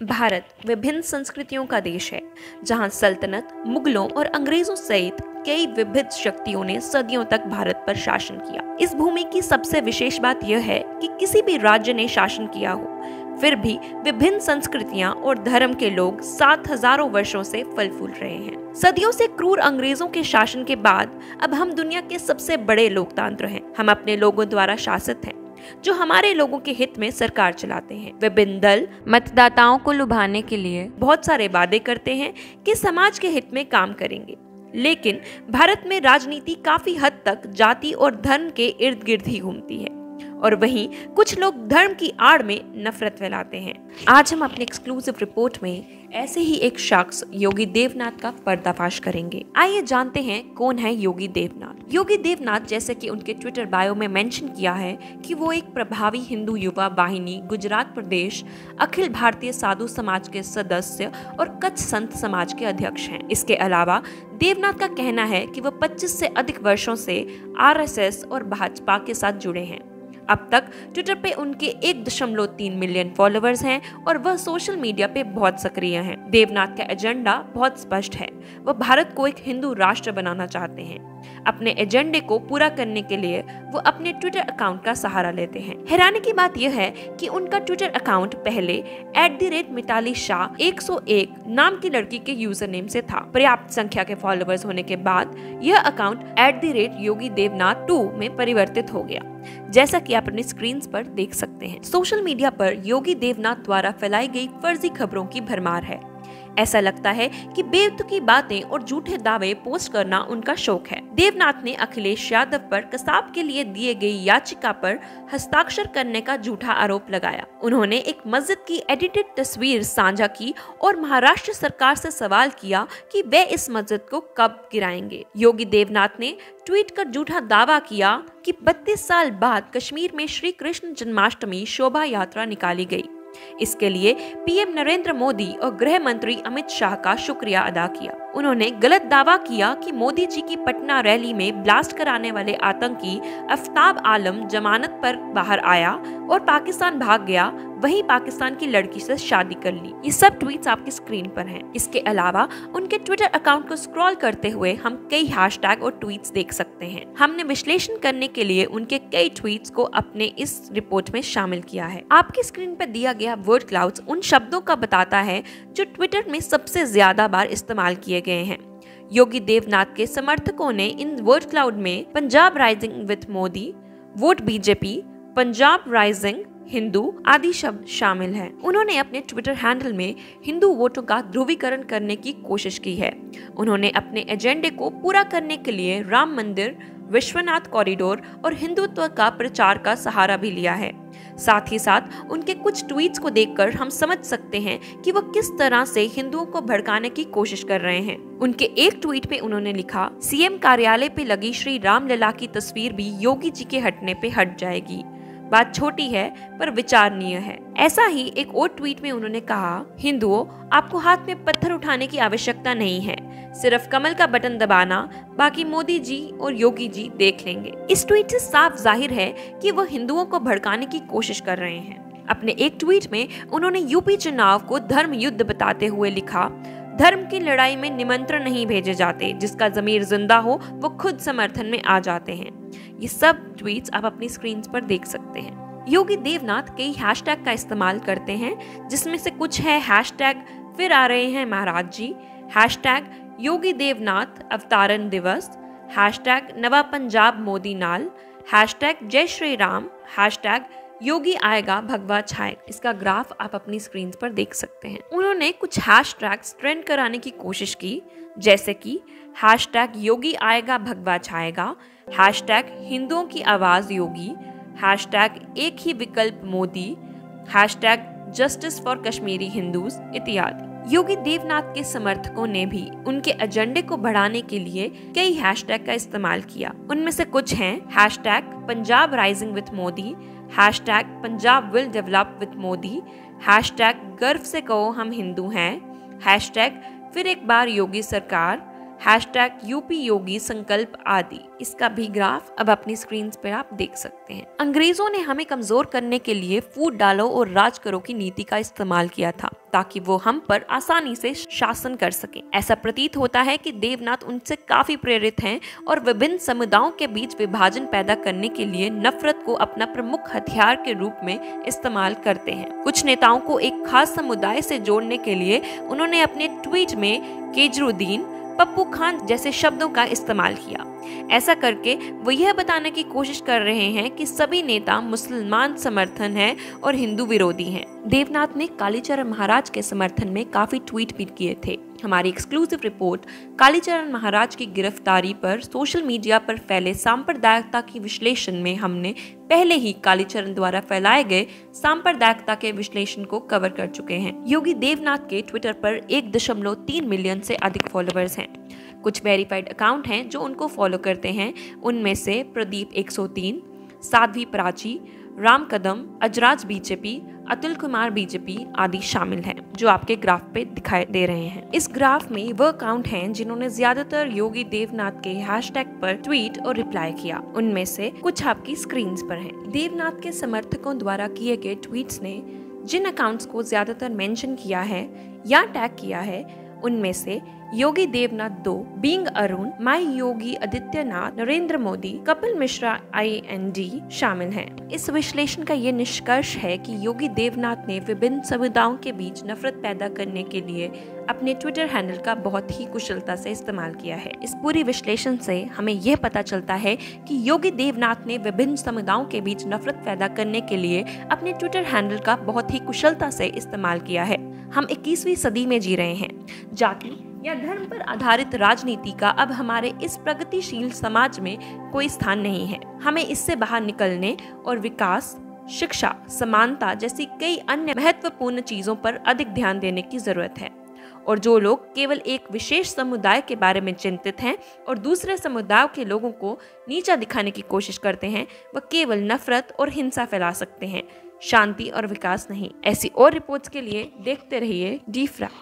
भारत विभिन्न संस्कृतियों का देश है, जहां सल्तनत, मुगलों और अंग्रेजों सहित कई विविध शक्तियों ने सदियों तक भारत पर शासन किया। इस भूमि की सबसे विशेष बात यह है कि किसी भी राज्य ने शासन किया हो, फिर भी विभिन्न संस्कृतियां और धर्म के लोग 7,000 वर्षों से फल फूल रहे हैं। सदियों से क्रूर अंग्रेजों के शासन के बाद अब हम दुनिया के सबसे बड़े लोकतंत्र हैं। हम अपने लोगों द्वारा शासित हैं, जो हमारे लोगों के हित में सरकार चलाते हैं। विभिन्न दल मतदाताओं को लुभाने के लिए बहुत सारे वादे करते हैं कि समाज के हित में काम करेंगे, लेकिन भारत में राजनीति काफी हद तक जाति और धर्म के इर्द गिर्द ही घूमती है, और वहीं कुछ लोग धर्म की आड़ में नफरत फैलाते हैं। आज हम अपने एक्सक्लूसिव रिपोर्ट में ऐसे ही एक शख्स योगी देवनाथ का पर्दाफाश करेंगे। आइए जानते हैं कौन है योगी देवनाथ। योगी देवनाथ, जैसे कि उनके ट्विटर बायो में मेंशन किया है कि वो एक प्रभावी हिंदू युवा वाहिनी गुजरात प्रदेश अखिल भारतीय साधु समाज के सदस्य और कच्छ संत समाज के अध्यक्ष हैं। इसके अलावा देवनाथ का कहना है कि वह 25 से अधिक वर्षों से RSS और भाजपा के साथ जुड़े हैं। अब तक ट्विटर पे उनके 1.3 मिलियन फॉलोअर्स हैं और वह सोशल मीडिया पे बहुत सक्रिय हैं। देवनाथ का एजेंडा बहुत स्पष्ट है। वह भारत को एक हिंदू राष्ट्र बनाना चाहते हैं। अपने एजेंडे को पूरा करने के लिए वो अपने ट्विटर अकाउंट का सहारा लेते हैं। हैरानी की बात यह है कि उनका ट्विटर अकाउंट पहले @मिताली शाह 101 नाम की लड़की के यूजर नेम से था। पर्याप्त संख्या के फॉलोअर्स होने के बाद यह अकाउंट @योगी देवनाथ 2 में परिवर्तित हो गया, जैसा कि आप अपनी स्क्रीन पर देख सकते हैं। सोशल मीडिया पर योगी देवनाथ द्वारा फैलाई गई फर्जी खबरों की भरमार है। ऐसा लगता है कि बेतुकी बातें और झूठे दावे पोस्ट करना उनका शौक है। देवनाथ ने अखिलेश यादव पर कसाब के लिए दिए गई याचिका पर हस्ताक्षर करने का झूठा आरोप लगाया। उन्होंने एक मस्जिद की एडिटेड तस्वीर साझा की और महाराष्ट्र सरकार से सवाल किया कि वे इस मस्जिद को कब गिराएंगे। योगी देवनाथ ने ट्वीट कर झूठा दावा किया कि 32 साल बाद कश्मीर में श्री कृष्ण जन्माष्टमी शोभा यात्रा निकाली गई। इसके लिए पीएम नरेंद्र मोदी और गृह मंत्री अमित शाह का शुक्रिया अदा किया। उन्होंने गलत दावा किया कि मोदी जी की पटना रैली में ब्लास्ट कराने वाले आतंकी आफ्ताब आलम जमानत पर बाहर आया और पाकिस्तान भाग गया, वहीं पाकिस्तान की लड़की से शादी कर ली। ये सब ट्वीट्स आपकी स्क्रीन पर हैं। इसके अलावा उनके ट्विटर अकाउंट को स्क्रॉल करते हुए हम कई हैशटैग और ट्वीट्स देख सकते हैं। हमने विश्लेषण करने के लिए उनके कई ट्वीट्स को अपने इस रिपोर्ट में शामिल किया है। आपकी स्क्रीन पर दिया गया वर्ड क्लाउड्स उन शब्दों का बताता है जो ट्विटर में सबसे ज्यादा बार इस्तेमाल किए गए हैं। योगी देवनाथ के समर्थकों ने इन वर्ड क्लाउड में Punjab rising with Modi, vote BJP, Punjab rising, Hindu आदि शब्द शामिल हैं। उन्होंने अपने ट्विटर हैंडल में हिंदू वोटों का ध्रुवीकरण करने की कोशिश की है। उन्होंने अपने एजेंडे को पूरा करने के लिए राम मंदिर, विश्वनाथ कॉरिडोर और हिंदुत्व का प्रचार का सहारा भी लिया है। साथ ही साथ उनके कुछ ट्वीट्स को देखकर हम समझ सकते हैं कि वह किस तरह से हिंदुओं को भड़काने की कोशिश कर रहे हैं। उनके एक ट्वीट पे उन्होंने लिखा, सीएम कार्यालय पे लगी श्री रामलला की तस्वीर भी योगी जी के हटने पे हट जाएगी। बात छोटी है पर विचारणीय है। ऐसा ही एक और ट्वीट में उन्होंने कहा, हिंदुओं, आपको हाथ में पत्थर उठाने की आवश्यकता नहीं है, सिर्फ कमल का बटन दबाना, बाकी मोदी जी और योगी जी देख लेंगे। इस ट्वीट से साफ जाहिर है कि वह हिंदुओं को भड़काने की कोशिश कर रहे हैं। अपने एक ट्वीट में उन्होंने यूपी चुनाव को धर्म युद्ध बताते हुए लिखा, धर्म की लड़ाई में निमंत्रण नहीं भेजे जाते, जिसका जमीर जिंदा हो वो खुद समर्थन में आ जाते हैं। ये सब ट्वीट्स आप अपनी स्क्रीन पर देख सकते हैं। योगी देवनाथ कई हैशटैग का इस्तेमाल करते हैं, जिसमें से कुछ है हैशटैग फिर आ रहे हैं महाराज जी, हैशटैग योगी देवनाथ अवतारण दिवस, हैशटैग नवा पंजाब मोदी नाल, हैशटैग जय श्री राम, हैशटैग योगी आएगा भगवा छाए। इसका ग्राफ आप अपनी स्क्रीन पर देख सकते हैं। उन्होंने कुछ हैशटैग्स ट्रेंड कराने की कोशिश की, जैसे कि हैशटैग योगी आएगा भगवा छाएगा, हैशटैग हिंदुओं की आवाज योगी, हैशटैग एक ही विकल्प Modi, hashtag justice for Kashmiri Hindus इत्यादि। योगी देवनाथ के समर्थकों ने भी उनके एजेंडे को बढ़ाने के लिए कई हैशटैग का इस्तेमाल किया। उनमें से कुछ हैं hashtag Punjab rising with Modi, hashtag Punjab will develop with Modi, hashtag गर्व से कहो हम हिंदू हैं, हैशटैग फिर एक बार योगी सरकार, #यूपी योगी संकल्प आदि। इसका भी ग्राफ अब अपनी स्क्रीन पर आप देख सकते हैं। अंग्रेजों ने हमें कमजोर करने के लिए फूट डालो और राज करो की नीति का इस्तेमाल किया था ताकि वो हम पर आसानी से शासन कर सके। ऐसा प्रतीत होता है कि देवनाथ उनसे काफी प्रेरित हैं और विभिन्न समुदायों के बीच विभाजन पैदा करने के लिए नफरत को अपना प्रमुख हथियार के रूप में इस्तेमाल करते हैं। कुछ नेताओं को एक खास समुदाय से जोड़ने के लिए उन्होंने अपने ट्वीट में केजरुद्दीन, पप्पू खान जैसे शब्दों का इस्तेमाल किया। ऐसा करके वो यह बताने की कोशिश कर रहे हैं कि सभी नेता मुसलमान समर्थन है और हिंदू विरोधी हैं। देवनाथ ने कालीचरण महाराज के समर्थन में काफी ट्वीट भी किए थे। हमारी एक्सक्लूसिव रिपोर्ट कालीचरण महाराज की गिरफ्तारी पर सोशल मीडिया पर फैले सांप्रदायिकता की विश्लेषण में हमने पहले ही कालीचरण द्वारा फैलाए गए सांप्रदायिकता के विश्लेषण को कवर कर चुके हैं। योगी देवनाथ के ट्विटर पर 1.3 मिलियन से अधिक फॉलोअर्स हैं। कुछ वेरीफाइड अकाउंट हैं जो उनको फॉलो करते हैं। उनमें से प्रदीप 103, साध्वी प्राची, राम कदम, अजराज बीजेपी, अतुल कुमार बीजेपी आदि शामिल हैं जो आपके ग्राफ पे दिखाई दे रहे हैं। इस ग्राफ में वो अकाउंट हैं जिन्होंने ज्यादातर योगी देवनाथ के हैशटैग पर ट्वीट और रिप्लाई किया। उनमें से कुछ आपकी स्क्रीन पर हैं। देवनाथ के समर्थकों द्वारा किए गए ट्वीट्स ने जिन अकाउंट्स को ज्यादातर मेंशन किया है या टैग किया है उनमें से योगी देवनाथ 2, बीइंग अरुण, माई योगी आदित्यनाथ, नरेंद्र मोदी, कपिल मिश्रा IND शामिल हैं। इस विश्लेषण का ये निष्कर्ष है कि योगी देवनाथ ने विभिन्न समुदायों के बीच नफरत पैदा करने के लिए अपने ट्विटर हैंडल का बहुत ही कुशलता से इस्तेमाल किया है। इस पूरी विश्लेषण से हमें यह पता चलता है कि योगी देवनाथ ने विभिन्न समुदायों के बीच नफरत पैदा करने के लिए अपने ट्विटर हैंडल का बहुत ही कुशलता से इस्तेमाल किया है। हम 21वीं सदी में जी रहे हैं। जाति या धर्म पर आधारित राजनीति का अब हमारे इस प्रगतिशील समाज में कोई स्थान नहीं है। हमें इससे बाहर निकलने और विकास, शिक्षा, समानता जैसी कई अन्य महत्वपूर्ण चीजों पर अधिक ध्यान देने की जरूरत है। और जो लोग केवल एक विशेष समुदाय के बारे में चिंतित हैं और दूसरे समुदायों के लोगों को नीचा दिखाने की कोशिश करते हैं, वह केवल नफरत और हिंसा फैला सकते हैं, शांति और विकास नहीं। ऐसी और रिपोर्ट्स के लिए देखते रहिए DFRA।